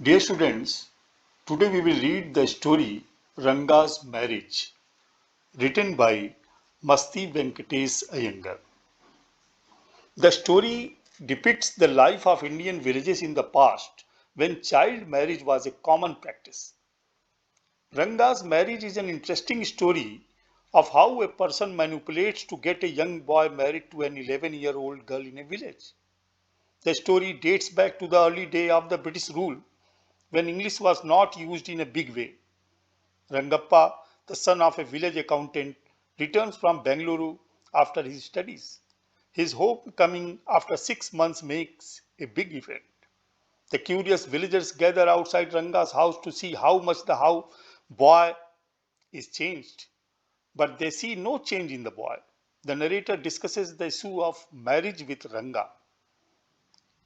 Dear students, today we will read the story Ranga's Marriage, written by Masti Venkatesh Iyengar. The story depicts the life of Indian villages in the past when child marriage was a common practice. Ranga's marriage is an interesting story of how a person manipulates to get a young boy married to an 11-year-old girl in a village. The story dates back to the early day of the British rule when English was not used in a big way. Rangappa, the son of a village accountant, returns from Bengaluru after his studies. His homecoming after 6 months makes a big event. The curious villagers gather outside Ranga's house to see how much the boy is changed. But they see no change in the boy. The narrator discusses the issue of marriage with Ranga.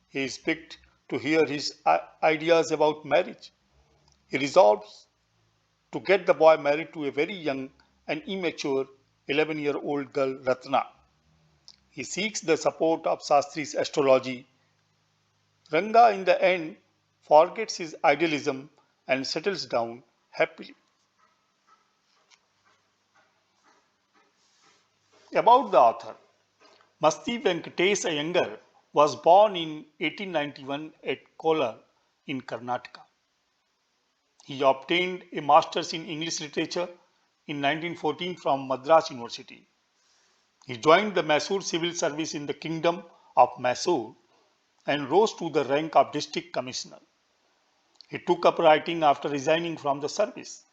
He is picked to hear his ideas about marriage. He resolves to get the boy married to a very young and immature 11-year-old girl Ratna. He seeks the support of Shastri's astrology. Ranga, in the end, forgets his idealism and settles down happily. About the author, Masti Venkatesh Iyengar was born in 1891 at Kolar in Karnataka. He obtained a master's in English literature in 1914 from Madras University. He joined the Mysore Civil Service in the Kingdom of Mysore and rose to the rank of district commissioner. He took up writing after resigning from the service.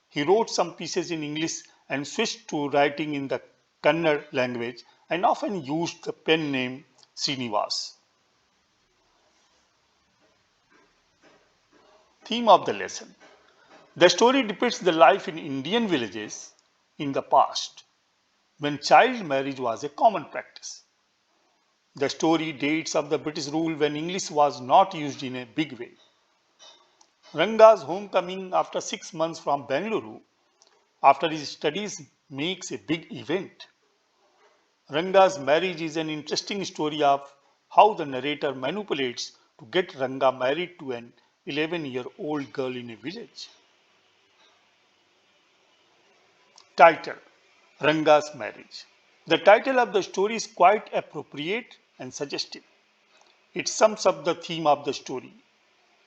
He wrote some pieces in English and switched to writing in the Kannada language and often used the pen name Srinivas. Theme of the lesson. The story depicts the life in Indian villages in the past when child marriage was a common practice. The story dates of the British rule when English was not used in a big way. Ranga's homecoming after 6 months from Bengaluru after his studies makes a big event. Ranga's marriage is an interesting story of how the narrator manipulates to get Ranga married to an 11-year-old girl in a village. Title: Ranga's Marriage. The title of the story is quite appropriate and suggestive. It sums up the theme of the story.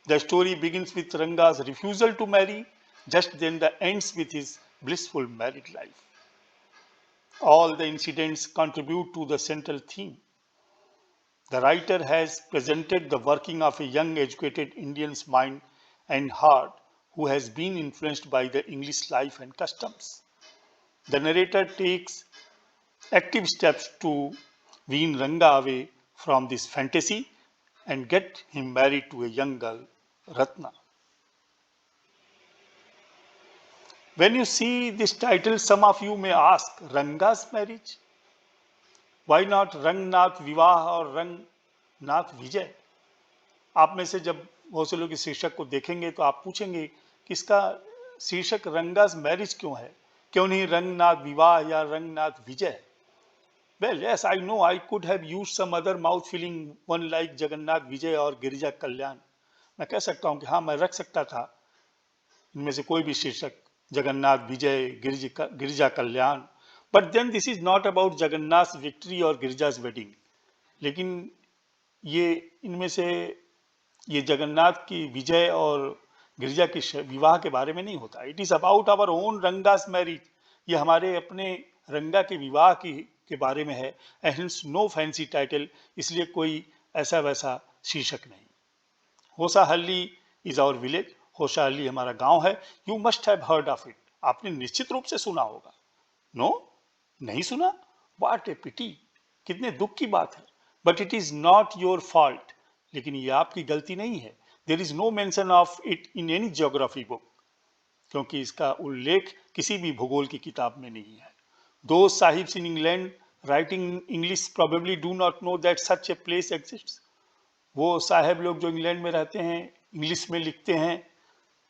The story begins with Ranga's refusal to marry, just then the ends with his blissful married life. All the incidents contribute to the central theme. The writer has presented the working of a young educated Indian's mind and heart who has been influenced by the English life and customs. The narrator takes active steps to wean Ranga away from this fantasy and get him married to a young girl, Ratna. When you see this title, some of you may ask, Ranga's marriage? Why not Rangnath Vivah or Rangnath Vijay? आप में से जब बहुत से लोग इस शीर्षक को देखेंगे तो आप पूछेंगे कि इसका शीर्षक रंगास मैरिज क्यों है, क्यों नहीं रंगनाथ विवाह या रंगनाथ विजय? Well, yes, I know I could have used some other mouth-filling one like Jagannath विजय और गिरिजा कल्याण. मैं कह सकता हूं कि हाँ, मैं रख सकता था इनमें से कोई भी शीर्षक, Jagannath Vijay, Girija Kalyan. But then this is not about Jagannath victory और गिरिजाज वेडिंग. लेकिन ये इनमें से ये जगन्नाथ की विजय और गिरिजा के विवाह के बारे में नहीं होता. It is about our own Ranga's marriage. ये हमारे अपने रंगा के विवाह के बारे में है. हेंस नो फैंसी टाइटल, इसलिए कोई ऐसा वैसा शीर्षक नहीं. Hosahalli is our village. Hosahalli हमारा गांव है. You must have heard of it. आपने निश्चित रूप से सुना होगा. नो, नहीं सुना? What a pity. कितने दुख की बात है. But it is not your fault. लेकिन ये आपकी गलती नहीं है. There is no mention of it in any geography book, क्योंकि इसका उल्लेख किसी भी भूगोल की किताब में नहीं है. दो sahibs in England writing English probably do not know that such a place exists. वो साहब लोग जो इंग्लैंड में रहते हैं, इंग्लिश में लिखते हैं,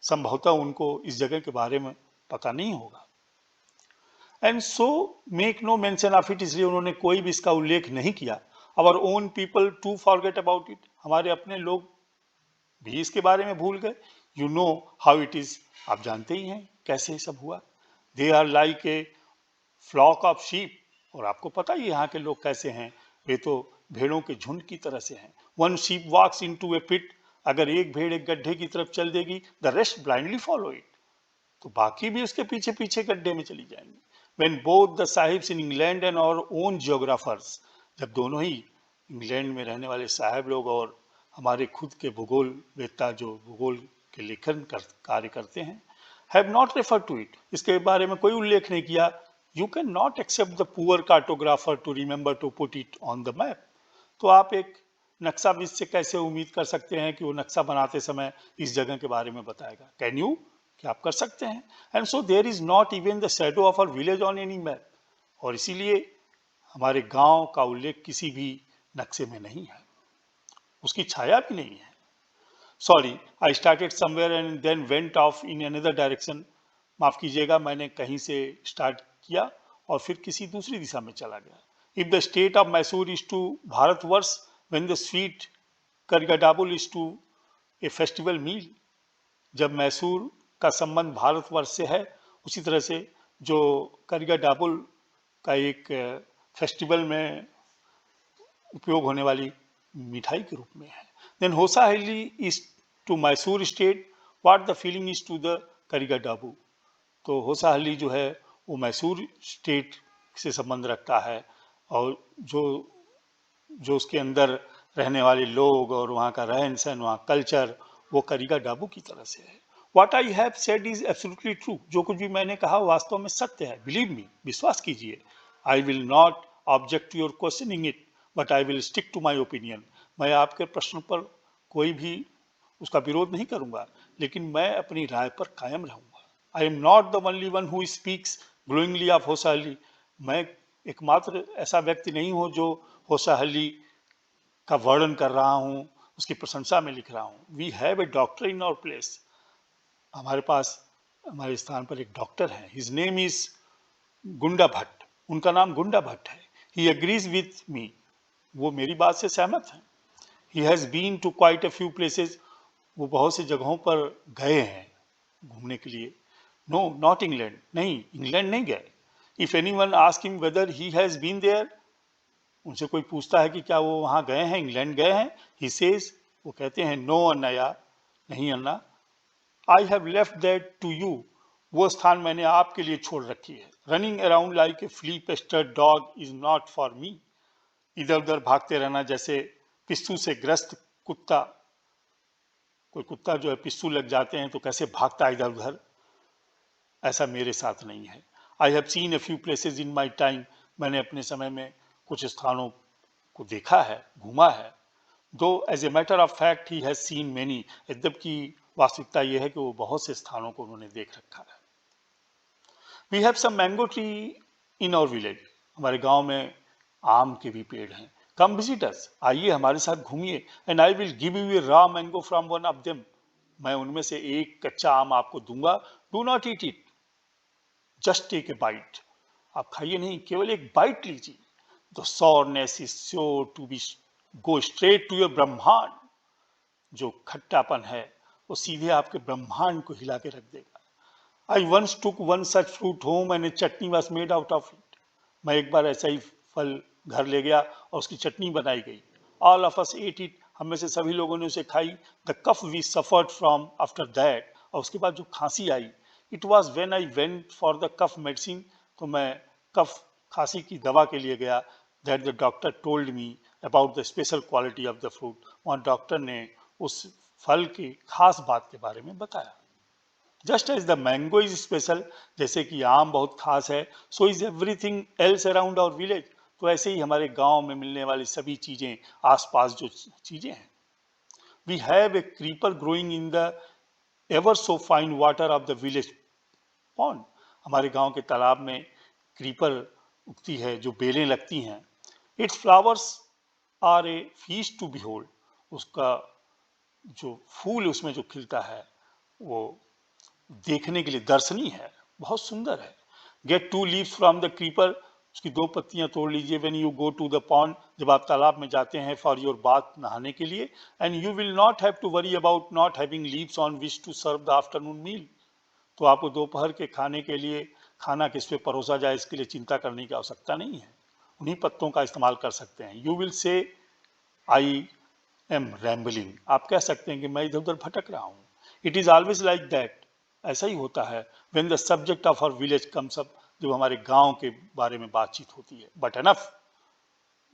संभवतः उनको इस जगह के बारे में पता नहीं होगा. And so make no mention of it, इसलिए उन्होंने कोई भी इसका उल्लेख नहीं किया. Our own people to forget about it. हमारे अपने लोग भी इसके बारे में भूल गए। You know how it is, आप जानते ही हैं कैसे सब हुआ। They are like a flock of sheep, और आपको पता ही यहाँ के लोग कैसे हैं, वे तो भेड़ों के झुंड की तरह से हैं। वन शीप वॉक्स इनटू ए पिट, अगर एक भेड़ एक गड्ढे की तरफ चल देगी, the rest blindly follow it, तो बाकी भी उसके पीछे पीछे गड्ढे में चली जाएंगी। When both the sahibs in England and our own geographers, जब दोनों ही इंग्लैंड में रहने वाले साहब लोग और हमारे खुद के भूगोल वेत्ता जो भूगोल के लेखन कार्य करते हैं, have not refer to it, इसके बारे में कोई उल्लेख नहीं किया। You can not except the poor cartographer to remember to put it on the map, तो आप एक नक्शाविद से कैसे उम्मीद कर सकते हैं कि वो नक्शा बनाते समय इस जगह के बारे में बताएगा। कैन यू, क्या आप कर सकते हैं? And so there is not even the shadow of our village on any map, और इसीलिए हमारे गांव का उल्लेख किसी भी नक्शे में नहीं है, उसकी छाया भी नहीं है। Sorry, I started somewhere and then went off in another direction, माफ कीजिएगा, मैंने कहीं से स्टार्ट किया और फिर किसी दूसरी दिशा में चला गया। If the state of Mysore is to Bharatvarsha, when the sweet karigadubu is to a festival meal, जब मैसूर का संबंध भारतवर्ष से है, उसी तरह से जो करगडाबुल का एक फेस्टिवल में उपयोग होने वाली मिठाई के रूप में है। Then Hosahalli is to Mysore state what the feeling is to the karigadubu, तो होसाहली जो है वो मैसूर स्टेट से संबंध रखता है, और जो जो उसके अंदर रहने वाले लोग और वहाँ का रहन सहन, वहाँ कल्चर, वो करिगाडाबू की तरह से है। What I have said is absolutely true, जो कुछ भी मैंने कहा वास्तव में सत्य है, बिलीव मी, विश्वास कीजिए। I will not object to your questioning it, but I will stick to my opinion, मैं आपके प्रश्न पर कोई भी उसका विरोध नहीं करूंगा, लेकिन मैं अपनी राय पर कायम रहूंगा। I am not the only one who speaks glowingly of होसाहली, मैं एकमात्र ऐसा व्यक्ति नहीं हूं जो होसाहली का वर्णन कर रहा हूं, उसकी प्रशंसा में लिख रहा हूं। We have a doctor in our place, हमारे पास हमारे स्थान पर एक डॉक्टर है। हिज नेम इज गुंडा भट्ट, उनका नाम गुंडा भट्ट है। ही एग्रीज विथ मी, वो मेरी बात से सहमत हैं। He has been to quite a few places, वो बहुत सी जगहों पर गए हैं घूमने के लिए। नो नॉट इंग्लैंड, नहीं इंग्लैंड नहीं गए। If anyone ask him whether he has been there, उनसे कोई पूछता है कि क्या वो वहां गए हैं, इंग्लैंड गए हैं, ही सेज, वो कहते हैं नो अन्ना, नहीं अन्ना, I have left that to you, वो स्थान मैंने आपके लिए छोड़ रखी है। Running around like a flea pestered dog is not for me, इधर उधर भागते रहना जैसे पिस्सू से ग्रस्त कुत्ता, कोई कुत्ता जो है पिस्सू लग जाते हैं तो कैसे भागता है इधर उधर, ऐसा मेरे साथ नहीं है। I have seen a few places in my time, मैंने अपने समय में कुछ स्थानों को देखा है, घूमा है। Though as a matter of fact he has seen many, यद्यपि वास्तविकता यह है कि वो बहुत से स्थानों को उन्होंने देख रखा है। We have some mango tree in our village, हमारे गांव में आम के भी पेड़ हैं। कम विजिट अस, आइए हमारे साथ घूमिए, and I will give you a raw mango from one of them, मैं उनमें से एक कच्चा आम आपको दूंगा। Do not eat it, just take a bite, आप खाइए नहीं, केवल एक बाइट लीजिए। The sourness is sure to be go straight to your ब्रह्मांड, जो खट्टापन है वो सीधे आपके ब्रह्मांड को हिला के रख देगा। I once took one such fruit home and a chutney was made out of it, मैं एक बार ऐसा ही फल घर ले गया और उसकी चटनी बनाई गई। All of us ate it, हम में से सभी लोगों ने उसे खाई। The cough we suffered from after that, और उसके बाद जो खांसी आई, it was when I went for the cough medicine, तो मैं कफ खांसी की दवा के लिए गया। That the doctor told me about the special quality of the fruit, वहाँ डॉक्टर ने उस फल की खास बात के बारे में बताया। Just as the mango is special, जैसे कि आम बहुत खास है, so is everything else around our village, तो ऐसे ही हमारे गांव में मिलने वाली सभी चीजें, आसपास जो चीजें हैं। We have a creeper growing in the ever so fine water of the village pond, हमारे गांव के तालाब में क्रीपर उगती है, जो बेलें लगती हैं। Its flowers are a feast to behold, उसका जो फूल उसमें जो खिलता है वो देखने के लिए दर्शनीय है, बहुत सुंदर है। Get two leaves from the creeper, उसकी 2 पत्तियां तोड़ लीजिए। When you go to the pond, जब आप तालाब में जाते हैं फॉर योर बाथ, नहाने के लिए, and you will not have to worry about not having leaves on which to serve the afternoon meal. तो आपको दोपहर के खाने के लिए खाना किस पे परोसा जाए, इसके लिए चिंता करने की आवश्यकता नहीं है, उन्हीं पत्तों का इस्तेमाल कर सकते हैं। You will say I am rambling, आप कह सकते हैं कि मैं इधर उधर भटक रहा हूँ। It is always like that, ऐसा ही होता है। When the subject of our village comes up, जब हमारे गांव के बारे में बातचीत होती है। बट एनफ,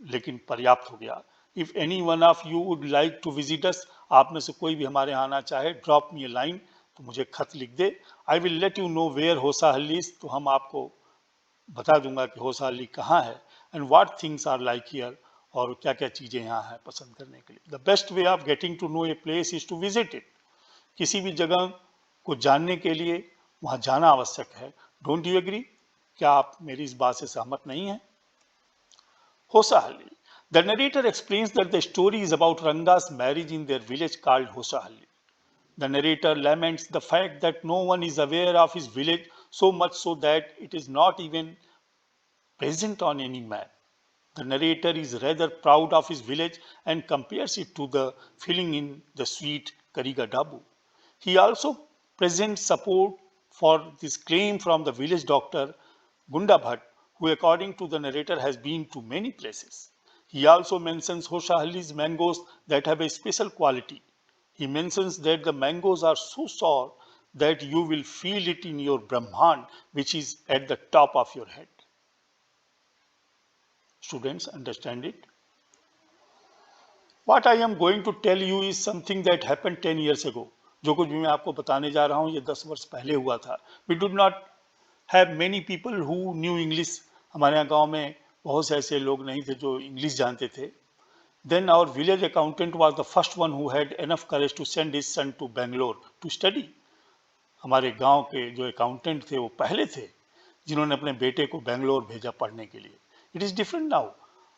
लेकिन पर्याप्त हो गया। If any one of you would like to visit us, आप में से कोई भी हमारे यहाँ आना चाहे, ड्रॉप मी ए लाइन, तो मुझे खत लिख दे। I will let you know where Hosahalli is, तो हम आपको बता दूंगा कि होसाहली कहाँ है, and what things are like here, और क्या क्या चीजें यहाँ हैं पसंद करने के लिए। The best way of getting to know a place is to visit it, किसी भी जगह को जानने के लिए वहां जाना आवश्यक है। डोंट यू एग्री, क्या आप मेरी इस बात से सहमत नहीं हैं? Hosahalli. The narrator explains that the story is about Ranga's marriage in their village called Hosahalli. The narrator laments the fact that no one is aware of his village, so much so that it is not even present on any map. The narrator is rather proud of his village and compares it to the filling in the sweet Kariga Dabu. He also presents support for this claim from the village doctor Gunda Bhatt, who according to the narrator has been to many places. He also mentions Hoshahalli's mangoes that have a special quality. He mentions that the mangoes are so sour that you will feel it in your Brahman, which is at the top of your head. Students, understand it? What I am going to tell you is something that happened 10 years ago. जो कुछ भी मैं आपको बताने जा रहा हूँ ये 10 वर्ष पहले हुआ था। We did not have many people who knew English. हमारे यहाँ गांव में बहुत से ऐसे लोग नहीं थे जो इंग्लिश जानते थे। Then our village accountant was the first one who had enough courage to send his son to Bangalore to study. हमारे गांव के जो अकाउंटेंट थे वो पहले थे जिन्होंने अपने बेटे को बेंगलोर भेजा पढ़ने के लिए। इट इज डिफरेंट नाउ,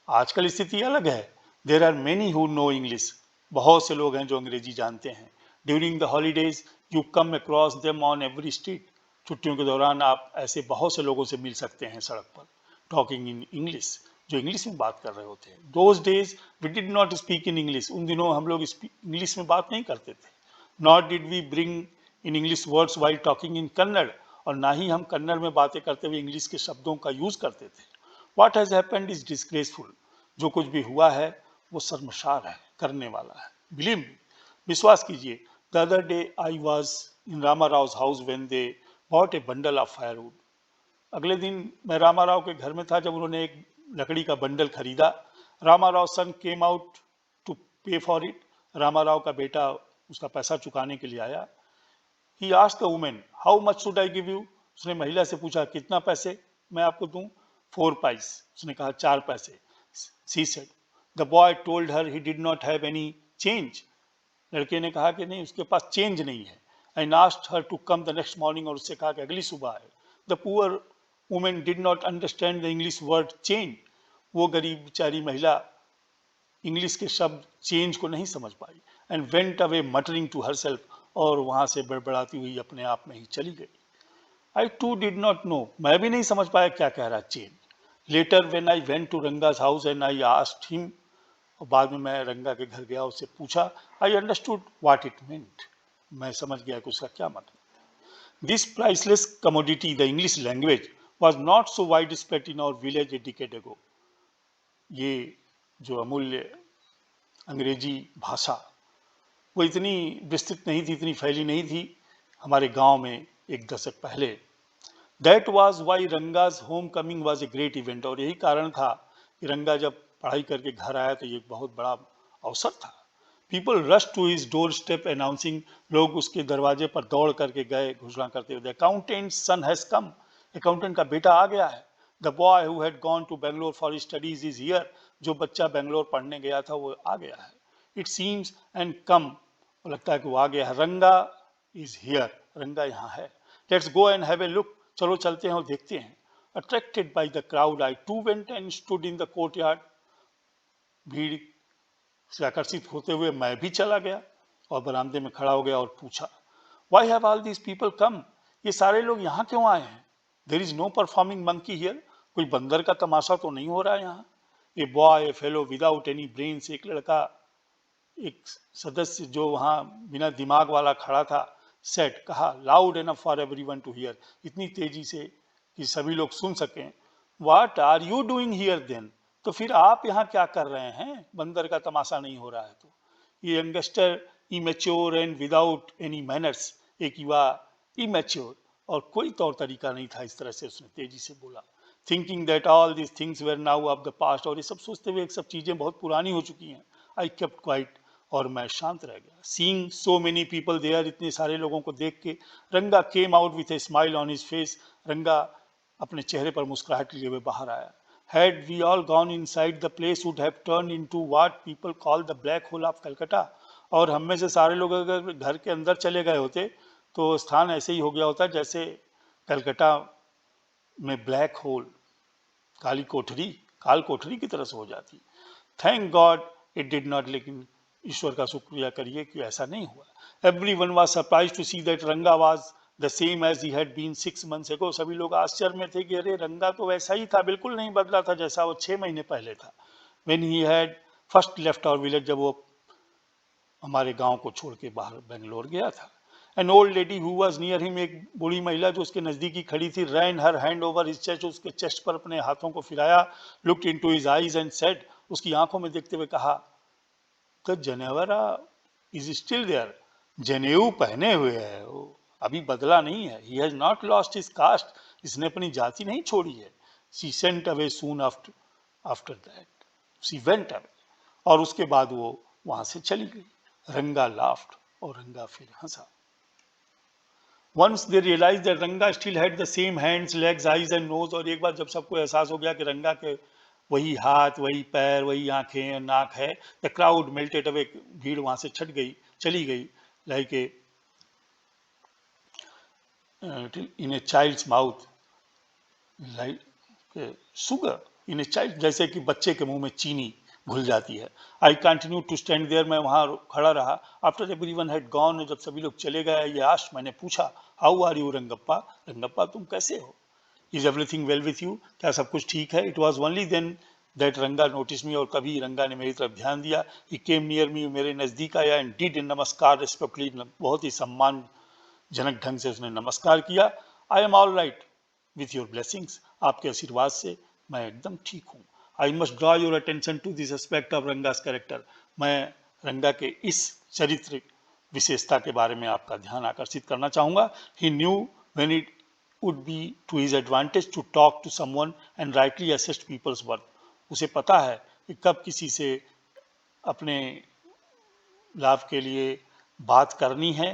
आजकल स्थिति अलग है। There are many who know English, बहुत से लोग हैं जो अंग्रेजी जानते हैं। During the holidays you come across them on every street, छुट्टियों के दौरान आप ऐसे बहुत से लोगों से मिल सकते हैं सड़क पर, टॉकिंग इन इंग्लिश, जो इंग्लिश में बात कर रहे होते हैं। Those days we did not speak in English, उन दिनों हम लोग इंग्लिश में बात नहीं करते थे। Not did we bring in English words while talking in Kannada, और ना ही हम कन्नड़ में बातें करते हुए इंग्लिश के शब्दों का यूज करते थे। What has happened is disgraceful, जो कुछ भी हुआ है वो शर्मसार है, करने वाला है। बिलीव मी, विश्वास कीजिए। The other day I was in Rama Rao house when they bought A bundle of firewood. अगले दिन मैं रामा राव के घर में था जब उन्होंने एक लकड़ी का बंडल खरीदा। रामा राव सन केम आउट टू पे फॉर इट, रामा राव का बेटा उसका पैसा चुकाने के लिए आया। He asked the woman, how much should I give you? उसने महिला से पूछा कितना पैसे मैं आपको दूं? 4 पैसे, उसने कहा 4 पैसे। She said, the boy told her he did not have any change. लड़के ने कहा कि नहीं उसके पास चेंज नहीं है। And asked her to come the next morning, और उससे कहा कि अगली सुबह आए। The poor woman did not understand the English word change. वो गरीब बेचारी महिला इंग्लिश के शब्द चेंज को नहीं समझ पाई। And went away muttering to herself, और वहां से बड़बड़ाती हुई अपने आप में ही चली गई। I too did not know, मैं भी नहीं समझ पाया क्या कह रहा change. Later when I went to Ranga's house and I asked him, और बाद में मैं रंगा के घर गया, उससे पूछा। I understood what it meant, मैं समझ गया कि उसका क्या मतलब। This priceless commodity the English language was not so widespread in our village a decade ago. ये जो अमूल्य अंग्रेजी भाषा वो इतनी विस्तृत नहीं थी, इतनी फैली नहीं थी हमारे गांव में एक दशक पहले। That was why Ranga's home coming was a great event, और यही कारण था कि रंगा जब पढ़ाई करके घर आया तो ये एक बहुत बड़ा अवसर था। People rush to his door step announcing, लोग उसके दरवाजे पर दौड़ करके गए घोषणा करते हुए, the accountant son has come, accountant का बेटा आ गया है। The boy who had gone to Bangalore for studies is here, जो बच्चा बेंगलोर पढ़ने गया था वो आ गया है। इट सीम्स एंड कम, लगता है कि वो आ गया है। रंगा इज हियर, रंगा यहाँ है। Let's go and have a look, चलो चलते हैं और देखते हैं। Attracted by the crowd I too went and stood in the courtyard, भीड़ से आकर्षित होते हुए मैं भी चला गया और बरामदे में खड़ा हो गया और पूछा, why have all these people come, ये सारे लोग यहाँ क्यों आए हैं? There is no performing monkey here, कोई बंदर का तमाशा तो नहीं हो रहा है यहाँ। A boy A fellow without any brains, एक लड़का, एक सदस्य जो वहां बिना दिमाग वाला खड़ा था, सेट कहा, loud enough for everyone to hear, इतनी तेजी से कि सभी लोग सुन सकें, what are you doing here then, तो फिर आप यहाँ क्या कर रहे हैं, बंदर का तमाशा नहीं हो रहा है तो। ये youngster immature and without any manners, एक युवा इमेच्योर और कोई तौर तरीका नहीं था, इस तरह से उसने तेजी से बोला। Thinking that all this things were now of the past, और ये सब सोचते हुए सब चीजें बहुत पुरानी हो चुकी हैं। आई केप्ट क्वाइट, और मैं शांत रह गया। Seeing so many people there, इतने सारे लोगों को देख के, Ranga came out with a smile on his face, Ranga अपने चेहरे पर मुस्कुराहट लिए हुए बाहर आया। Had we all gone inside, the place would have turned into what people call the black hole of Calcutta. और हम में से सारे लोग अगर घर के अंदर चले गए होते तो स्थान ऐसे ही हो गया होता जैसे कलकत्ता में ब्लैक होल, काली कोठरी, काल कोठरी की तरह से हो जाती। Thank God it did not, लेकिन ईश्वर का शुक्रिया करिए कि ऐसा नहीं हुआ। Everyone was surprised to see that Ranga was the same as he had been 6 months ago। सभी लोग आश्चर्य में थे कि अरे रंगा तो वैसा ही था, बिल्कुल नहीं बदला था जैसा वो 6 महीने पहले था। When he had first left our village, जब वो हमारे गांव को छोड़ के बाहर बेंगलोर गया था। An old lady who was near him, एक बूढ़ी महिला जो उसके नजदीकी खड़ी थी, ran her hand over his chest, उसके चेस्ट पर अपने हाथों को फिराया, looked into his eyes and said, उसकी आंखों में देखते हुए कहा, the janivara is still there, जनेऊ पहने हुए है वो, अभी बदला नहीं है। He has not lost his caste, इसने अपनी जाति नहीं छोड़ी है। She sent away soon after after that, she went away, और उसके बाद वो वहां से चली गई। रंगा लाफ्ड, और रंगा फिर हंसा। Once they realized that रंगा still had the same hands, legs, eyes and nose, और एक बार जब सबको एहसास हो गया कि रंगा के वही हाथ, वही पैर, वही आंखें, नाक है, द क्राउड मेल्टेड अवे, भीड़ वहां से छट गई, चली गई, like a in a child's mouth, like sugar in a child, जैसे कि बच्चे के मुंह में चीनी घुल जाती है। I continue to stand there, मैं वहां खड़ा रहा। आफ्टर एवरीवन हैड गॉन, जब सभी लोग चले गए, ये आस्ट, मैंने पूछा, how are you Rangappa, Rangappa तुम कैसे हो, is everything well with you, क्या सब कुछ ठीक है। It was only then that Ranga notice me, और कभी रंगा ने मेरी तरफ ध्यान दिया। ही केम नियर मी, मेरे नजदीक आया, एंड डिड इन नमस्कार रेस्पेक्टली, बहुत ही सम्मानजनक ढंग से उसने नमस्कार किया। I am all right with your blessings, आपके आशीर्वाद से मैं एकदम ठीक हूँ। I must draw your attention to this aspect of Ranga's character, मैं रंगा के इस चरित्र विशेषता के बारे में आपका ध्यान आकर्षित करना चाहूंगा। He knew when it would be to his advantage to talk to someone and rightly assess people's worth, उसे पता है कि कब किसी से अपने लाभ के लिए बात करनी है,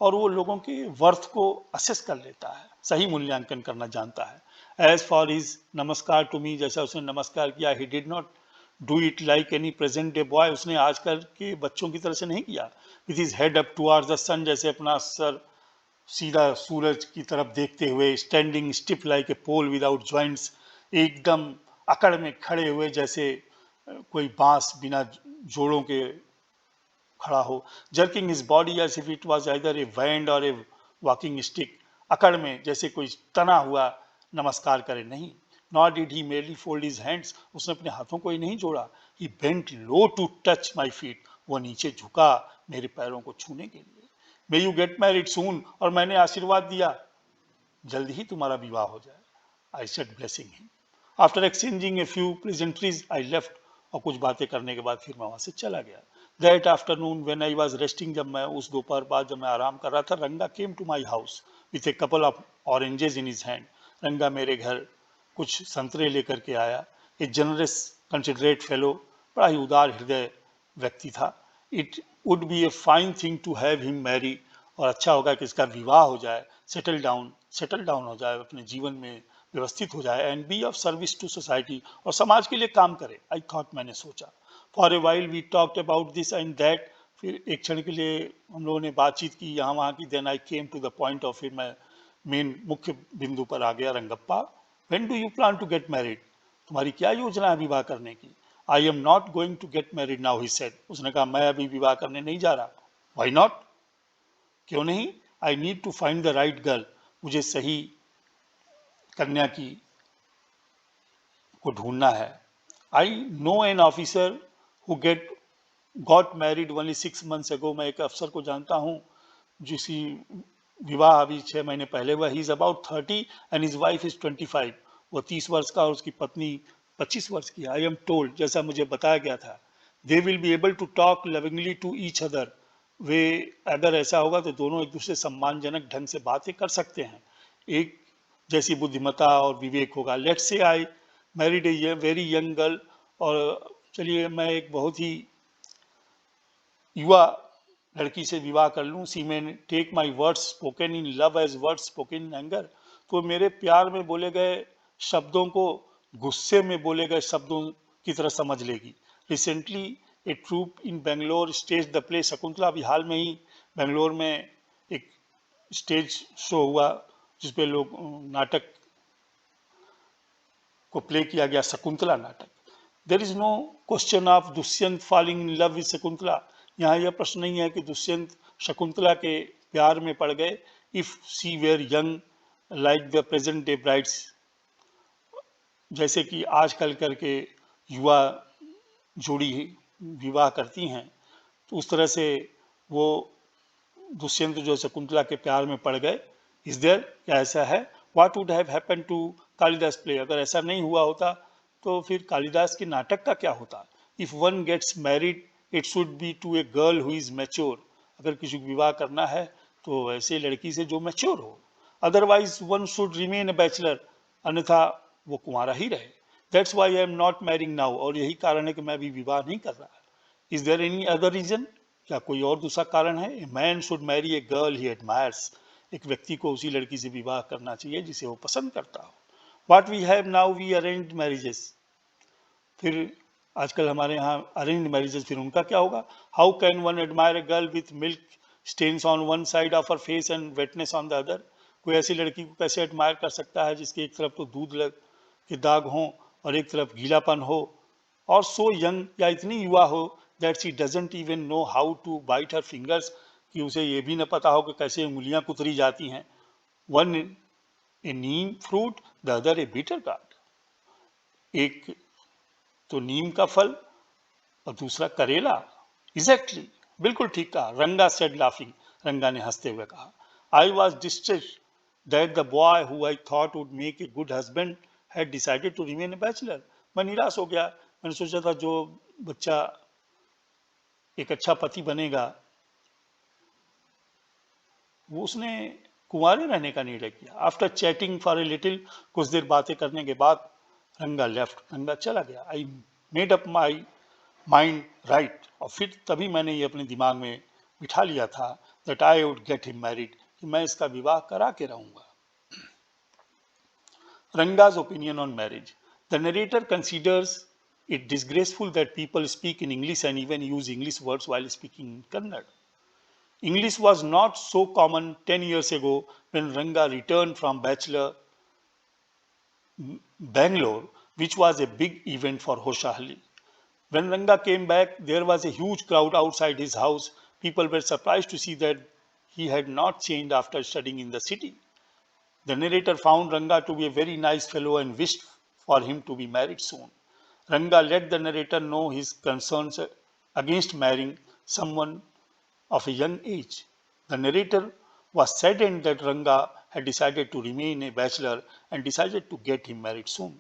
और वो लोगों के वर्थ को असेस कर लेता है, सही मूल्यांकन करना जानता है। As for his namaskar to me, जैसा उसने नमस्कार किया, he did not do it like any present day boy, उसने आजकल के बच्चों की तरह से नहीं किया। With his head up towards the sun, जैसे अपना सर सीधा सूरज की तरफ देखते हुए, standing stiff like a pole without joints, एकदम अकड़ में खड़े हुए जैसे कोई बांस बिना जोड़ों के खड़ा हो। Jerking his body as if it was either a wand or a walking stick, अकड़ में जैसे कोई तना हुआ नमस्कार करे, नहीं। Not did he merely fold his hands, उसने अपने हाथों को ही नहीं जोड़ा। He bent low to touch my feet, वो नीचे झुका मेरे पैरों को छूने के लिए। May you get married soon, और मैंने आशीर्वाद दिया जल्द ही तुम्हारा विवाह हो जाए। I said blessing him. After exchanging a few pleasantries I left, और कुछ बातें करने के बाद फिर मैं वहां से चला गया। That afternoon when I was resting, जब मैं उस दोपहर बाद जब मैं आराम कर रहा था, Ranga came to my house with a couple of oranges in his hand, Ranga मेरे घर कुछ संतरे लेकर के आया। ए जनरस कंसिडरेट फेलो, बड़ा ही उदार हृदय व्यक्ति था। It would be a fine thing to have him marry, और अच्छा होगा कि इसका विवाह हो जाए, सेटल डाउन हो जाए, अपने जीवन में व्यवस्थित हो जाए, and be of service to society, और समाज के लिए काम करे। आई थॉट, मैंने सोचा। For a while we talked about this and that, फिर एक क्षण के लिए हम लोगों ने बातचीत की यहाँ वहाँ की। Then I came to the point of, फिर मैं मेन मुख्य बिंदु पर आ गया। Rangappa, when do you plan to get married, तुम्हारी क्या योजना है विवाह करने की। I am not going to get married now, he said, उसने कहा मैं अभी विवाह करने नहीं जा रहा। व्हाई नॉट, क्यों नहीं। I need to find the right girl, मुझे सही कन्या की को ढूंढना है। I know an officer who got married only 6 months ago। मैं एक अफसर को जानता हूँ जिसकी विवाह अभी 6 महीने पहले हुआ। He is about 30 and his wife is 25। वो 30 वर्ष का और उसकी पत्नी 25 वर्ष की। आई एम टोल्ड, जैसा मुझे बताया गया था, they will be able to talk lovingly to each other. वे, अगर ऐसा होगा तो दोनों एक दूसरे सम्मानजनक ढंग से बातें कर सकते हैं, एक जैसी बुद्धिमत्ता और विवेक होगा। Let's say I married a very young girl, और चलिए मैं एक बहुत ही युवा लड़की से विवाह कर लूं। She may take my words spoken in love as words spoken in anger. तो मेरे प्यार में बोले गए शब्दों को गुस्से में बोले गए शब्दों की तरह समझ लेगी। Recently a troupe in Bangalore stage the play Shakuntala. अभी हाल में ही बेंगलोर में एक स्टेज शो हुआ जिसपे लोग नाटक को प्ले किया गया, शकुंतला नाटक। There is no question of Dushyant falling in love with Shakuntala. यहाँ यह प्रश्न नहीं है कि दुष्यंत शकुंतला के प्यार में पड़ गए। If she were young like the present day brides, जैसे कि आजकल करके युवा जोड़ी विवाह करती हैं, तो उस तरह से वो दुष्यंत जो शकुंतला के प्यार में पड़ गए। इज देयर, क्या ऐसा है? What would have happened to Kalidasa play. अगर ऐसा नहीं हुआ होता तो फिर कालिदास के नाटक का क्या होता? If one gets married it should be to a girl who is mature. अगर किसी को विवाह करना है तो ऐसे लड़की से जो मैच्योर हो। Otherwise one should remain a bachelor, अन्यथा वो कुंवारा ही रहे। That's why I am not marrying now. और यही कारण है कि मैं अभी विवाह नहीं कर रहा। Is there any other reason? क्या कोई और दूसरा कारण है? A man should marry a girl he admires. एक व्यक्ति को उसी लड़की से विवाह करना चाहिए जिसे वो पसंद करता हो। What we have now, we arranged marriages. फिर आजकल हमारे यहाँ अरेंज्ड मैरिजेस, फिर उनका क्या होगा? How can one admire a girl with milk stains on one side of her face and wetness on the other. कोई ऐसी लड़की को कैसे एडमायर कर सकता है जिसके एक तरफ तो दूध लग के दाग हों और एक तरफ गीलापन हो, और सो यंग, या इतनी युवा हो that she doesn't even know how to bite her fingers, कि उसे ये भी न पता हो कि कैसे उंगलियां कुतरी जाती हैं। One a neem fruit, the other a bitter gourd. एक तो नीम का फल और दूसरा करेला। एग्जैक्टली, बिल्कुल ठीक कहा। रंगा सेड लाफिंग, रंगा ने हंसते हुए कहा। I was distressed that the boy who I thought would make a good husband had decided to remain a bachelor. मैं निराश हो गया। मैंने सोचा था जो बच्चा एक अच्छा पति बनेगा वो उसने कुंवारे रहने का निर्णय किया। After chatting for a little, कुछ देर बातें करने के बाद रंगा लेफ्ट, रंगा चला गया। I made up my mind right, और फिर तभी मैंने ये अपने दिमाग में बिठा लिया था that I would get him married, कि मैं इसका विवाह करा के रहूंगा। Ranga's opinion on marriage. The narrator considers it disgraceful that people speak in English and even use English words while speaking in Kannada. English was not so common 10 years ago when Ranga returned from Bachelor Bangalore, which was a big event for Hoshahalli. When Ranga came back, there was a huge crowd outside his house. People were surprised to see that he had not changed after studying in the city. The narrator found Ranga to be a very nice fellow and wished for him to be married soon. Ranga let the narrator know his concerns against marrying someone of a young age. The narrator was saddened that Ranga had decided to remain a bachelor and decided to get him married soon.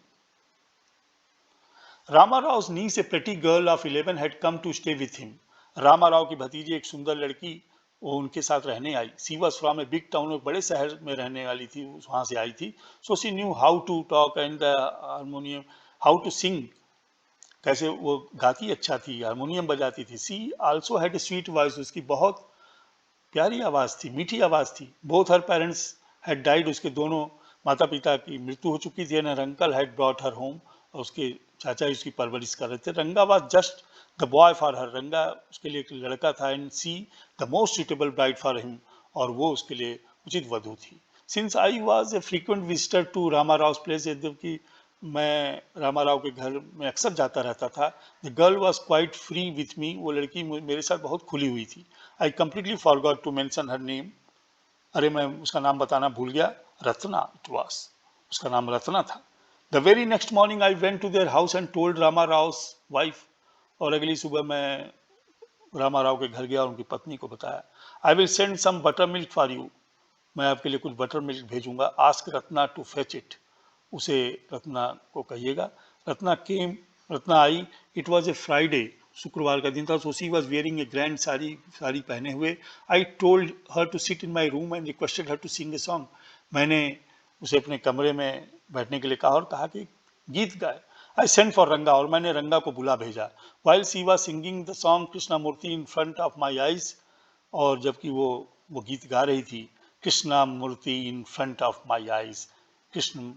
Rama Rao's niece, a pretty girl of 11, had come to stay with him. Rama Rao की भतीजी एक सुंदर लड़की वो उनके साथ रहने आई। She was from a big town, एक बड़े शहर में रहने वाली थी, वहां से आई थी। So she knew how to talk and the harmonium, how to sing, कैसे वो गाती अच्छा थी, हारमोनियम बजाती थी। She also had a sweet voice, उसकी बहुत प्यारी आवाज़ थी, मीठी आवाज़ थी। Both her parents had died, उसके दोनों माता पिता की मृत्यु हो चुकी थी। And her uncle had brought her home, और उसके चाचा उसकी परवरिश कर रहे थे। Ranga was just the boy for her, Ranga उसके लिए एक लड़का था। And she the most suitable bride for him, और वो उसके लिए उचित वधू थी। Since I was a frequent visitor to Rama Rao place, जबकि मैं रामा राव के घर में अक्सर जाता रहता था। The girl was quite free with me, वो लड़की मेरे साथ बहुत खुली हुई थी। I completely forgot to mention her name, अरे मैं उसका नाम बताना भूल गया। रत्ना, इट वॉज, उसका नाम रत्ना था। The very next morning I went to their house and told Rama Rao's wife, और अगली सुबह मैं रामा राव के घर गया और उनकी पत्नी को बताया। I will send some butter milk for you, मैं आपके लिए कुछ बटर मिल्क भेजूंगा। Ask Ratna to fetch it, उसे रत्ना को कहिएगा। रत्ना केम, रत्ना आई। इट वॉज ए फ्राइडे, शुक्रवार का दिन था। So she was wearing a grand sari, sari पहने हुए। I told her to sit in my room and requested her to sing a song, मैंने उसे अपने कमरे में बैठने के लिए कहा और कहा कि गीत गाए। आई सेंट फॉर रंगा, और मैंने रंगा को बुला भेजा। While she was singing the song Krishna Murthy in front of my eyes, और जबकि वो गीत गा रही थी, Krishna Murthy in front of my eyes, Krishna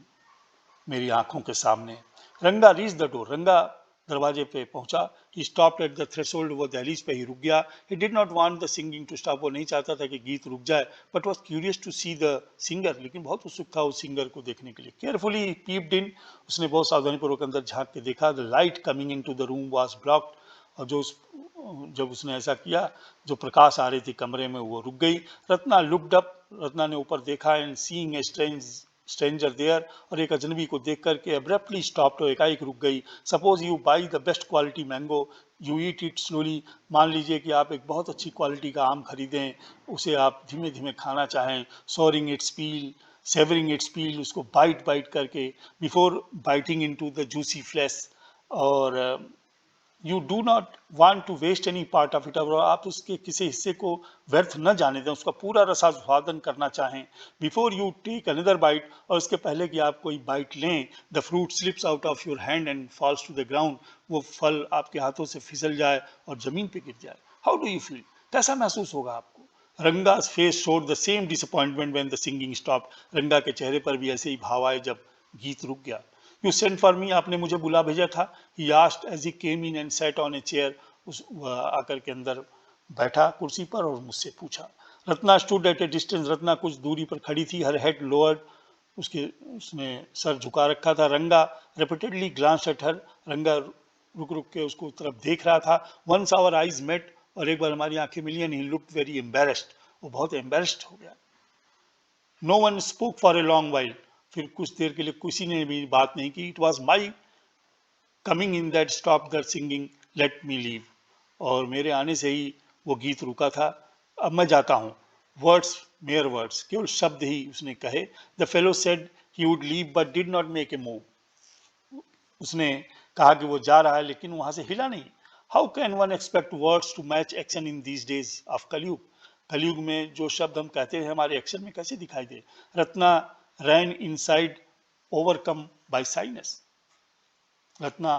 मेरी आंखों के सामने। रंगा रीच द डोर, रंगा दरवाजे पे पहुंचा। He stopped at the threshold, वो दहलीज पे ही रुक गया। He did not want the singing to stop, वो नहीं चाहता था कि गीत रुक जाए, but was curious to see the singer, लेकिन बहुत उत्सुक था उस सिंगर को देखने के लिए। केयरफुली पीप्ड इन, उसने बहुत सावधानीपूर्वक अंदर झांक के देखा। The light coming in to the room was blocked, और जब उसने ऐसा किया, जो प्रकाश आ रही थी कमरे में वो रुक गई। रत्ना लुक्ड अप, रत्ना ने ऊपर देखा, and seeing a stranger there, और एक अजनबी को देख करके अब्रप्टली स्टॉप्ड, एकाएक रुक गई। Suppose you by the best quality mango, you eat it slowly, मान लीजिए कि आप एक बहुत अच्छी क्वालिटी का आम खरीदें, उसे आप धीमे धीमे खाना चाहें, savouring its peel, savouring its peel, उसको बाइट बाइट करके, before biting into the juicy flesh, और you do not want to waste any part of it, और आप उसके किसी हिस्से को व्यर्थ न जाने दें, उसका पूरा रसास्वादन करना चाहें। Before you take another bite, और इसके पहले कि आप कोई बाइट लें, the fruit slips out of your hand and falls to the ground, वो फल आपके हाथों से फिसल जाए और जमीन पे गिर जाए। हाउ डू यू फील, कैसा महसूस होगा आपको? Ranga's face showed the same disappointment when the singing stopped, Ranga के चेहरे पर भी ऐसे ही भाव आए जब गीत रुक गया। यू सेंट फॉर मी, आपने मुझे बुला भेजा था। He asked as he came in and sat on a chair, उस आकर के अंदर बैठा कुर्सी पर और मुझसे पूछा। Ratna stood at A distance, Ratna कुछ दूरी पर खड़ी थी। हर हेड लोअर्ड, उसने सर झुका रखा था। रंगा रिपीटेडली ग्लांस एट हर, रंगा रुक रुक के उसको तरफ देख रहा था। वंस आवर आईज मेट, और एक बार हमारी आंखें मिली, and he looked very embarrassed, वो बहुत एम्बेरस्ड हो गया। No one spoke for a long while, फिर कुछ देर के लिए किसी ने भी बात नहीं की। It was my coming in that stop the singing, let me leave, और मेरे आने से ही वो गीत रुका था, अब मैं जाता हूँ। वर्ड्स, मेयर वर्ड्स, केवल शब्द ही उसने कहे। The fellow said he would leave but did not make a move, उसने कहा कि वो जा रहा है लेकिन वहां से हिला नहीं। How can one expect words to match action in these days of Kaliyug, Kaliyug में जो शब्द हम कहते हैं हमारे एक्शन में कैसे दिखाई दे। रत्ना रैन इनसाइड, ओवरकम बाय साइनेस, रत्ना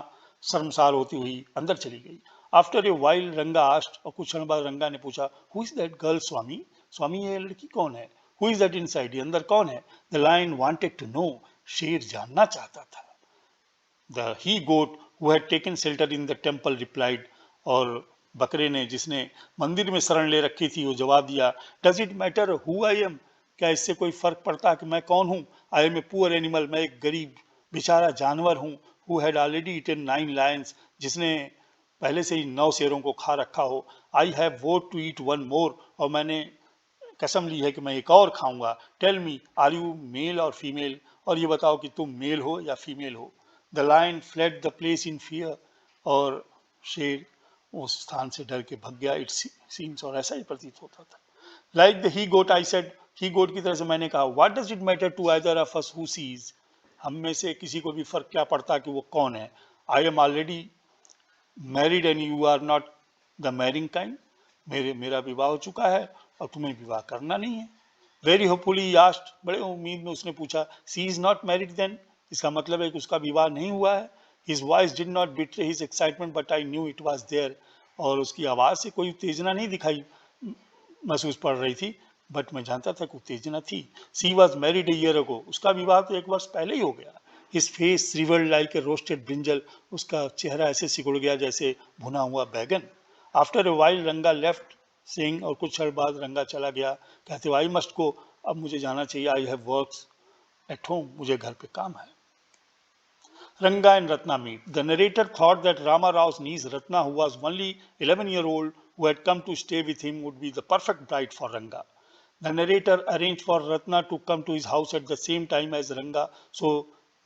शर्मसार होती हुई अंदर चली गई। आफ्टर ए वाइल रंगा आस्ट, और कुछ क्षण बाद रंगा ने पूछा, हु इज दैट गर्ल स्वामी, स्वामी ये लड़की कौन है? हु इज दैट इनसाइड, ये अंदर कौन है? The lion wanted to know, शेर जानना चाहता था। The he goat who had taken shelter in the temple replied, और बकरे ने जिसने मंदिर में शरण ले रखी थी वो जवाब दिया, does it matter who I am, क्या इससे कोई फर्क पड़ता है कि मैं कौन हूँ? I am a poor animal, मैं एक गरीब बेचारा जानवर हूँ। Who had already eaten 9 lions, जिसने पहले से ही 9 शेरों को खा रखा हो। I have vowed to eat one more, और मैंने कसम ली है कि मैं एक और खाऊंगा। Tell me are you male or female, और ये बताओ कि तुम मेल हो या फीमेल हो। The lion fled the place in fear, और शेर उस स्थान से डर के भग गया। इट सीम्स, और ऐसा ही प्रतीत होता था। Like the he goat I said, he goat की तरह से मैंने कहा, what does it matter to either of us who sees, हम में से किसी को भी फर्क क्या पड़ता कि वो कौन है। I am already married and you are not the marrying kind, मेरा विवाह हो चुका है और तुम्हें विवाह करना नहीं है। वेरी होपफुली आस्ट, बड़े उम्मीद में उसने पूछा, she is not married then, इसका मतलब है कि उसका विवाह नहीं हुआ है। His voice did not betray his excitement but I knew it was there, और उसकी आवाज से कोई उत्तेजना नहीं दिखाई महसूस पड़ रही थी, बट मैं जानता था कि उत्तेजना थी। She was married a year ago, उसका विवाह तो 1 वर्ष पहले ही हो गया। His face shrivelled like a roasted brinjal, उसका चेहरा ऐसे सिकुड़ गया जैसे भुना हुआ बैगन। After a while Ranga left saying, और कुछ क्षण बाद रंगा चला गया कहते आई मस्ट गो, अब मुझे जाना चाहिए। I have works at home, मुझे घर पे काम है। Ranga and Ratna meet. The narrator thought that Rama Rao's niece Ratna, who was only 11-year-old, who had come to stay with him, would be the perfect bride for Ranga. The narrator arranged for Ratna to come to his house at the same time as Ranga so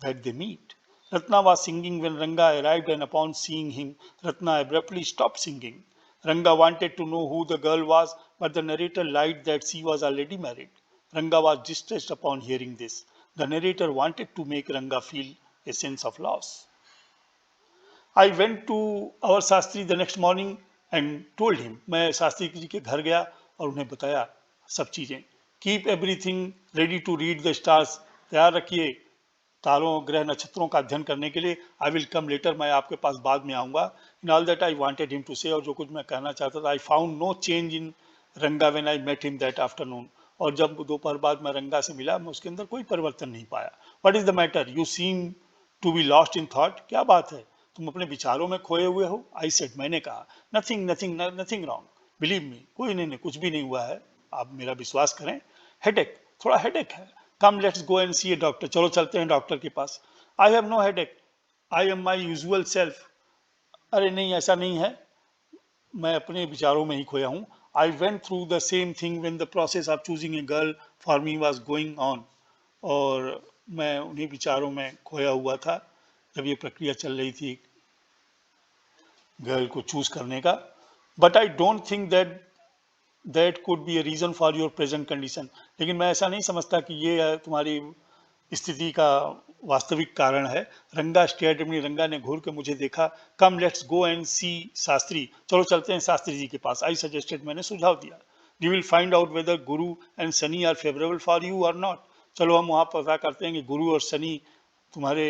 that they meet. Ratna was singing when Ranga arrived, and upon seeing him, Ratna abruptly stopped singing. Ranga wanted to know who the girl was, but the narrator lied that she was already married. Ranga was distressed upon hearing this. The narrator wanted to make Ranga feel a sense of loss. I went to our Shastri the next morning and told him. मैं शास्त्री जी के घर गया और उन्हें बताया सब चीजें. Keep everything ready to read the stars. तैयार रखिए तारों ग्रह नक्षत्रों का अध्ययन करने के लिए. आई विल कम लेटर, मैं आपके पास बाद में आऊंगा. In all that I wanted him to say, और जो कुछ मैं कहना चाहता था. I found no change in Ranga when I met him that afternoon. और जब दोपहर बाद मैं रंगा से मिला, मैं उसके अंदर कोई परिवर्तन नहीं पाया. What is the matter? You seem to be lost in thought. क्या बात है, तुम अपने विचारों में खोए हुए हो? आई सेड, मैंने कहा. Nothing nothing nothing wrong, believe me. कोई नहीं, कुछ भी नहीं हुआ है, आप मेरा विश्वास करें. हेडेक, थोड़ा हेडेक है. Come let's go and see a doctor. चलो चलते हैं डॉक्टर के पास. I have no headache, I am my usual self. अरे नहीं, ऐसा नहीं है, मैं अपने विचारों में ही खोया हूँ. I went through the same thing when the process of choosing a girl for me was going on. और मैं उन्हीं विचारों में खोया हुआ था जब ये प्रक्रिया चल रही थी गर्ल को चूज करने का. But I don't think that could be a reason for your present condition. लेकिन मैं ऐसा नहीं समझता कि ये तुम्हारी स्थिति का वास्तविक कारण है. रंगा स्टेयर्ड एट मी. रंगा ने घूर के मुझे देखा. कम लेट्स गो एंड सी शास्त्री. चलो चलते हैं शास्त्री जी के पास. आई सजेस्टेड, मैंने सुझाव दिया. We will find out whether Guru and Shani are favourable for you or not. चलो हम वहाँ पता करते हैं कि गुरु और शनि तुम्हारे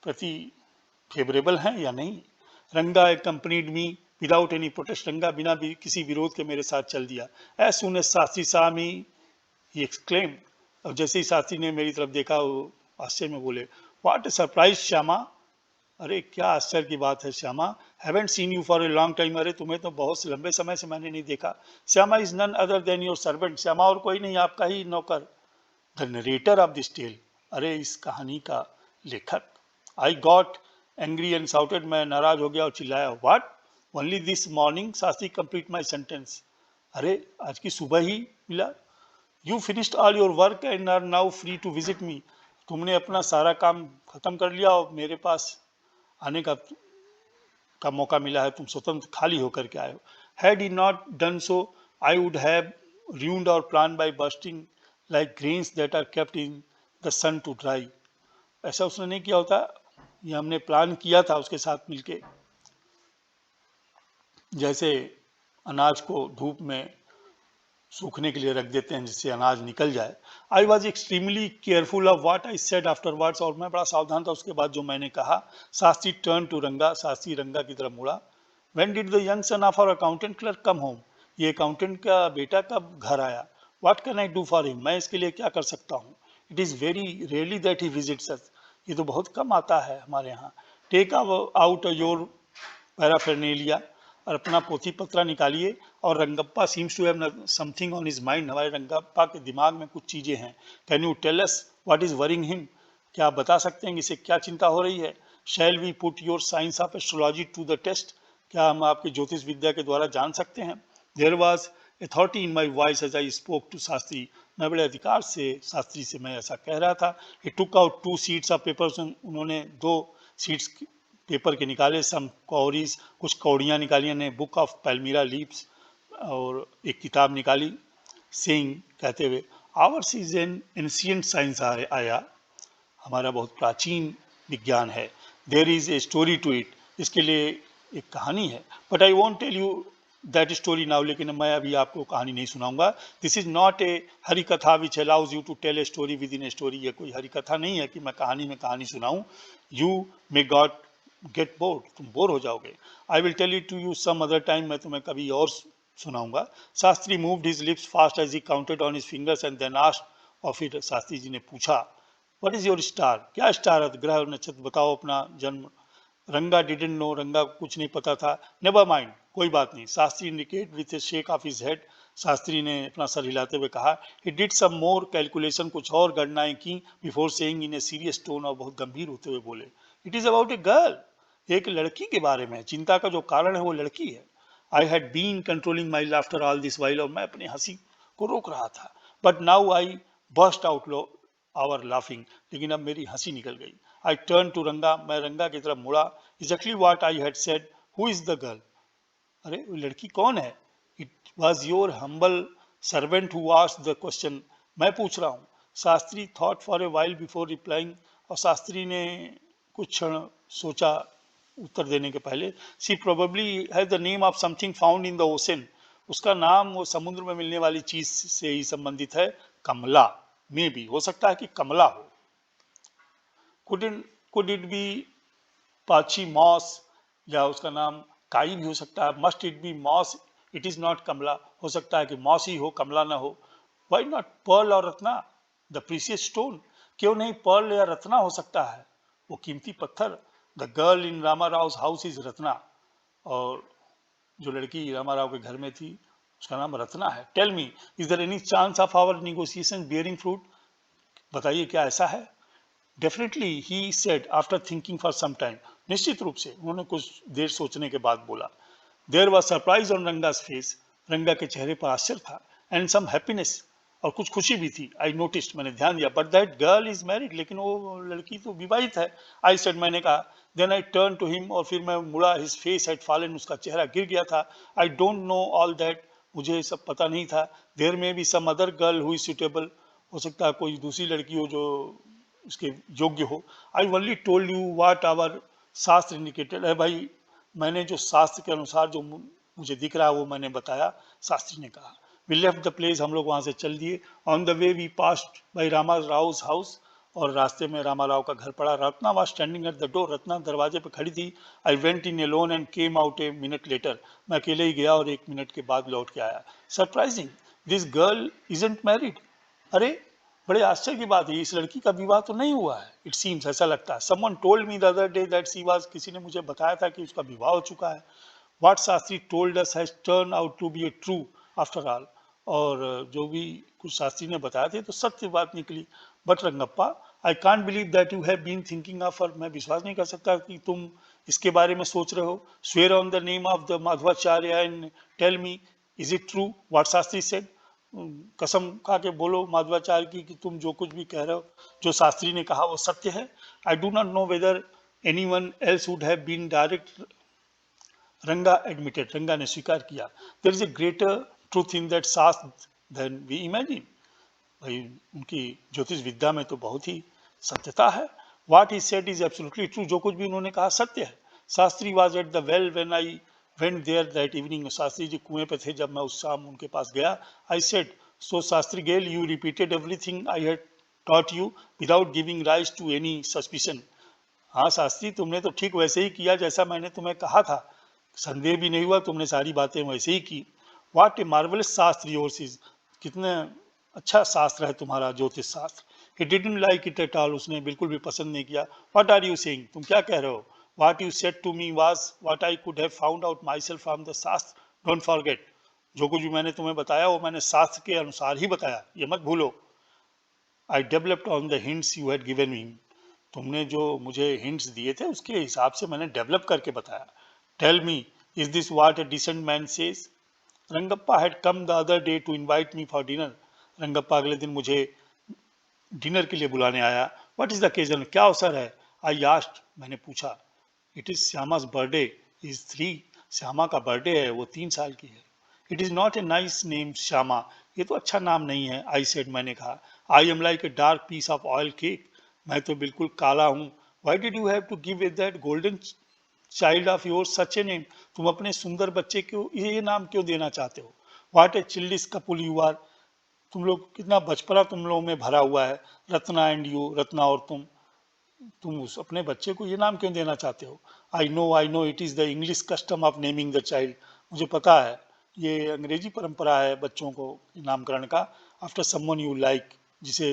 प्रति फेवरेबल हैं या नहीं. रंगा एक्कम्पनीड मी विदाउट एनी प्रोटेस्ट. रंगा बिना भी किसी विरोध के मेरे साथ चल दिया. As soon as Shastri saw me he exclaimed. और जैसे ही शास्त्री ने मेरी तरफ देखा, वो आश्चर्य में बोले, व्हाट ए सरप्राइज श्यामा. अरे क्या आश्चर्य की बात है Shyama. Haven't seen you for a long time. अरे तुम्हें तो बहुत लंबे समय से मैंने नहीं देखा. Shyama is none other than your servant. Shyama और कोई नहीं, आपका ही नौकर. The narrator of this tale. अरे इस कहानी का लेखक. I got angry and shouted. मैं नाराज हो गया और चिल्लाया. What, only this morning. Shastri complete my sentence. अरे आज की सुबह ही मिला. You finished all your work and are now free to visit me. तुमने अपना सारा काम खत्म कर लिया और मेरे पास आने का मौका मिला है. तुम स्वतंत्र खाली होकर के आए हो. Had he not done so I would have ruined our plan by bursting like grains that are kept in the sun to dry. ऐसा उसने नहीं किया होता. ये हमने प्लान किया था उसके साथ मिलके. जैसे अनाज को धूप में सूखने के लिए रख देते हैं जिससे अनाज निकल जाए. I was extremely careful of what I said afterwards. और मैं बड़ा सावधान था उसके बाद जो मैंने कहा. शास्त्री टर्न टू रंगा. शास्त्री रंगा की तरफ मुड़ा. When did the young son of our accountant clerk come home. ये अकाउंटेंट का बेटा कब घर आया. What can I do for him. मैं इसके लिए क्या कर सकता हूँ. It is very rarely that he visits us. ये तो बहुत कम आता है हमारे यहाँ. Take out your paraphernalia. और अपना पोथी पत्रा निकालिए. और Rangappa seems to have something on his mind. हमारे रंगप्पा के दिमाग में कुछ चीज़ें हैं. Can you tell us what is worrying him. क्या आप बता सकते हैं कि इसे क्या चिंता हो रही है. Shall we put your science of astrology to the test. क्या हम आपकी ज्योतिष विद्या के द्वारा जान सकते हैं. There was authority in my voice as I spoke to Shastri. मैं बड़े अधिकार से शास्त्री से मैं ऐसा कह रहा था. He took out 2 sheets of paper. उन्होंने 2 शीट्स पेपर के निकाले. सम कौरीज, कुछ कौड़ियाँ निकाली ने. बुक ऑफ पैल्मीरा लीव्स, और एक किताब निकाली. सेइंग, कहते हुए, ours is an ancient science. आया हमारा बहुत प्राचीन विज्ञान है. There is a story to it. इसके लिए एक कहानी है. But I won't tell you that story now. लेकिन मैं अभी आपको कहानी नहीं सुनाऊंगा. This is not a Hari katha which allows you to tell a story within a story. ये कोई हरी कथा नहीं है कि मैं कहानी में कहानी सुनाऊं. You may got get bored. तुम बोर हो जाओगे. I will tell it to you some other time. मैं तुम्हें कभी और सुनाऊंगा. Shastri moved his lips fast as he counted on his fingers and then asked of it. Shastri ji ने पूछा, व्हाट इज योर स्टार. क्या स्टार है, ग्रह और नक्षत्र बताओ अपना जन्म. रंगा डिडंट नो. रंगा कुछ नहीं पता था. नेवर माइंड, कोई बात नहीं. Shastri indicated with a shake of his head. Shastri ने अपना सर हिलाते हुए कहा. He did some more calculation. कुछ और गणनाएं की. Before saying in a serious tone. और बहुत गंभीर होते हुए बोले, it is about a girl. एक लड़की के बारे में. चिंता का जो कारण है वो लड़की है. I had been controlling my laughter all this while. और मैं अपनी हंसी को रोक रहा था. But now I burst out our laughing, लेकिन अब मेरी हंसी निकल गई। आई टर्न टू रंगा, मैं रंगा की तरफ मुड़ा। Exactly what I had said, who is the girl? अरे वो लड़की कौन है? It was your humble servant who asked the question, मैं पूछ रहा हूँ। Shastri thought for a while before replying, और शास्त्री ने कुछ क्षण सोचा उत्तर देने के पहले। She probably has the name of something found in the ocean, उसका नाम वो समुद्र में मिलने वाली चीज से ही संबंधित है, कमला। में भी हो सकता है कि कमला हो। कुड इट बी पाची मॉस, या उसका नाम काई भी हो सकता है। Must it be moss, it is not Kamala, हो सकता है कि मॉस ही हो, कमला ना हो। वाई नॉट पर्ल और रत्ना, द प्रीसियस स्टोन, क्यों नहीं पर्ल या रत्ना हो सकता है, वो कीमती पत्थर। The girl in Rama Rao house is Ratna, और जो लड़की रामा राव के घर में थी उसका नाम रत्ना है। Tell me, is there any chance of our negotiation bearing fruit, बताइए क्या ऐसा है? Definitely he said after thinking for some time, निश्चित रूप से, उन्होंने कुछ देर सोचने के बाद बोला। There was surprise on Ranga's face, Ranga के चेहरे पर आश्चर्य था, एंड सम हैप्पीनेस, और कुछ खुशी भी थी। आई नोटिस्ड, मैंने ध्यान दिया, but that girl is married, लेकिन वो लड़की तो विवाहित है। आई सेड, मैंने कहा। Then I turn to him, और फिर मैं मुड़ा। हिज फेस हैड फॉलन, उसका चेहरा गिर गया था। I don't know all that, मुझे ये सब पता नहीं था। There may be some other girl who is suitable, हो सकता है कोई दूसरी लड़की हो जो उसके योग्य हो। I only told you what our shastra indicated, है भाई, मैंने जो शास्त्र के अनुसार जो मुझे दिख रहा है वो मैंने बताया, शास्त्री ने कहा। वी लेफ्ट द प्लेस, हम लोग वहां से चल दिए। On the way we passed by Rama Rao house, और रास्ते में रामा राव का घर पड़ा। Ratna was standing at the door, Ratna दरवाजे पे खड़ी थी। I went in alone and came out a minute later, मैं अकेले ही गया और 1 मिनट के बाद लौट के आया। Surprising, this girl isn't married, अरे बड़े आश्चर्य की बात है, इस लड़की का विवाह तो नहीं हुआ है। इट सीम्स, ऐसा लगता है। Someone told me the other day that she was, किसी ने मुझे बताया था कि उसका विवाह हो चुका है। What Shastri told us has turn out to be a true after all, और जो भी कुछ शास्त्री ने बताया थे तो सत्य बात निकली। But Rangappa, I can't believe that you have been thinking of her, मैं विश्वास नहीं कर सकता कि तुम इसके बारे में सोच रहे हो। Swear on the name of the Madhvacharya and tell me, is it true what Shastri said, कसम खा के बोलो माधवाचार्य की कि तुम जो कुछ भी कह रहे हो, जो शास्त्री ने कहा वो सत्य है। I do not know whether any one else would have been direct, Ranga admitted, Ranga ने स्वीकार किया। There is a greater truth in that shastra than we imagine, भाई उनकी ज्योतिष विद्या में तो बहुत ही सत्यता है। What he said is absolutely true, जो कुछ भी उन्होंने कहा सत्य है। Shastri was at the well when I went there that evening, Shastri ji कुएं पे थे जब मैं उस शाम उनके पास गया। I said, so Shastri gal, you repeated everything I had taught you without giving rise to any suspicion, हाँ शास्त्री, तुमने तो ठीक वैसे ही किया जैसा मैंने तुम्हें कहा था, संदेह भी नहीं हुआ, तुमने सारी बातें वैसे ही की। व्हाट ए मार्वलस शास्त्र योर्स इज, कितना अच्छा शास्त्र है तुम्हारा ज्योतिष शास्त्र। He didn't like it at all, उसने बिल्कुल भी पसंद नहीं किया। व्हाट आर यू सेइंग, तुम क्या कह रहे हो? What you said to me was what I could have found out myself from the shastra, don't forget, जो कुछ भी मैंने तुम्हें बताया वो मैंने शास्त्र के अनुसार ही बताया, ये मत भूलो। I developed on the hints you had given me, तुमने जो मुझे हिंट्स दिए थे उसके हिसाब से मैंने डेवलप करके बताया। Tell me, is this what a decent man says, Rangappa had come the other day to invite me for dinner, Rangappa अगले दिन मुझे डिनर के लिए बुलाने आया। व्हाट इज द ओकेजन, क्या अवसर है? आई आस्क्ड, मैंने पूछा। It is Shyama's birthday is 3, Shyama का बर्थडे है, वो 3 साल की है। It is not a nice name Shyama, ये तो अच्छा नाम नहीं है। आई सेड, मैंने कहा। I am like a dark piece of oil cake, मैं तो बिल्कुल काला हूँ। Why did you have to give it that golden child of your such a name, तुम अपने सुंदर बच्चे को ये नाम क्यों देना चाहते हो? What A चिल्डिश couple you are, तुम लोग कितना बचपना तुम लोगों में भरा हुआ है। रत्ना एंड यू, रत्ना और तुम उस अपने बच्चे को ये नाम क्यों देना चाहते हो? I know it is the English custom of naming the child, मुझे पता है ये अंग्रेजी परंपरा है बच्चों को नामकरण का। आफ्टर समवन यू लाइक, जिसे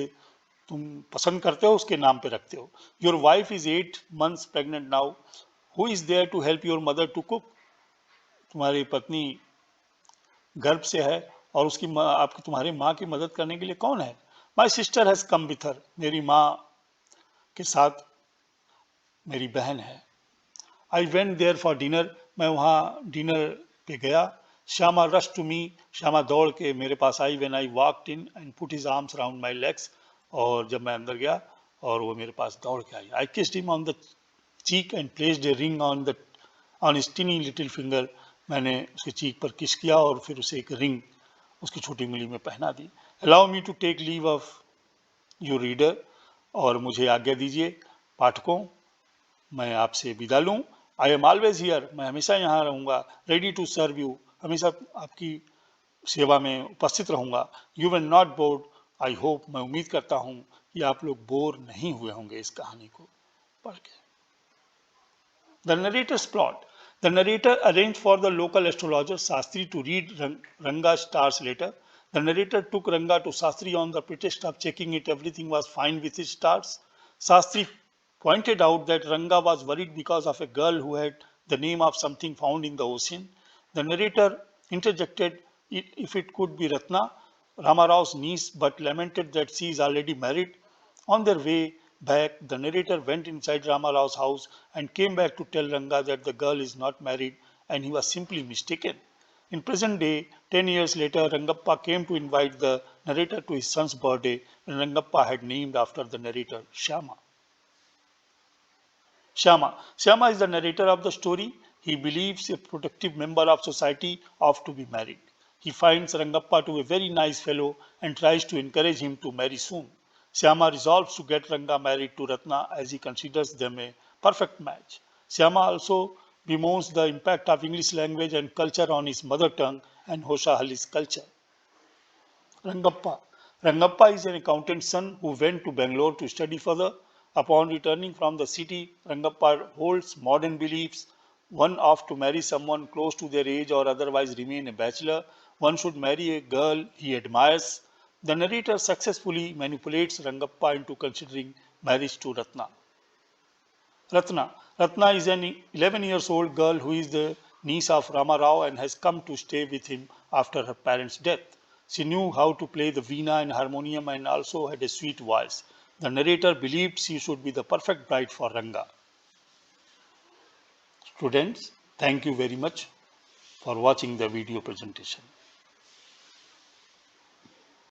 तुम पसंद करते हो उसके नाम पे रखते हो। Your wife is 8 months pregnant now, who is there to help your mother to cook, तुम्हारी पत्नी गर्भ से है और उसकी आपकी तुम्हारी माँ की मदद करने के लिए कौन है? My sister has come with her, मेरी माँ के साथ मेरी बहन है। I went there for dinner, मैं वहाँ डिनर पे गया। Shyama rush to me, Shyama दौड़ के मेरे पास आई। When I walked in and put his arms around my legs, और जब मैं अंदर गया और वो मेरे पास दौड़ के आई, I kissed him on the cheek and placed a ring on his tiny little finger. मैंने उसके चीक पर किस किया और फिर उसे एक रिंग उसकी छोटी उंगली में पहना दी। Allow me to take leave of you reader, और मुझे आज्ञा दीजिए पाठकों, मैं आपसे विदा लूँ। आई एम ऑलवेज हियर, मैं हमेशा यहाँ रहूँगा। रेडी टू सर्व यू, हमेशा आपकी सेवा में उपस्थित रहूँगा। You will not board, I hope, मैं उम्मीद करता हूँ कि आप लोग बोर नहीं हुए होंगे इस कहानी को पढ़ के। The narrator's plot. The narrator arranged for the local astrologer Sastri to read Ranga's stars later. The narrator took Ranga to Sastri on the pretext of checking it everything was fine with his stars. Sastri pointed out that Ranga was worried because of a girl who had the name of something found in the ocean. The narrator interjected if it could be Ratna, Ramarao's niece, but lamented that she is already married. On their way back, the narrator went inside Ramarao's house and came back to tell Ranga that the girl is not married and he was simply mistaken. In present day, 10 years later, Rangappa came to invite the narrator to his son's birthday, and Rangappa had named after the narrator Shyama. Shyama is the narrator of the story. He believes a protective member of society ought to be married. He finds Rangappa to be a very nice fellow and tries to encourage him to marry soon. Shyama resolves to get Ranga married to Ratna as he considers them a perfect match. Shyama also bemoans the impact of English language and culture on his mother tongue and Hoshahalli's culture. Rangappa. Rangappa is an accountant's son who went to Bangalore to study further. Upon returning from the city, Rangappa holds modern beliefs. One ought to marry someone close to their age or otherwise remain a bachelor. One should marry a girl he admires. The narrator successfully manipulates Rangappa into considering marriage to Ratna. Ratna is an 11 years old girl who is the niece of Rama Rao and has come to stay with him after her parents' death. She knew how to play the veena and harmonium and also had a sweet voice. The narrator believed she should be the perfect bride for Ranga. Students, thank you very much for watching the video presentation.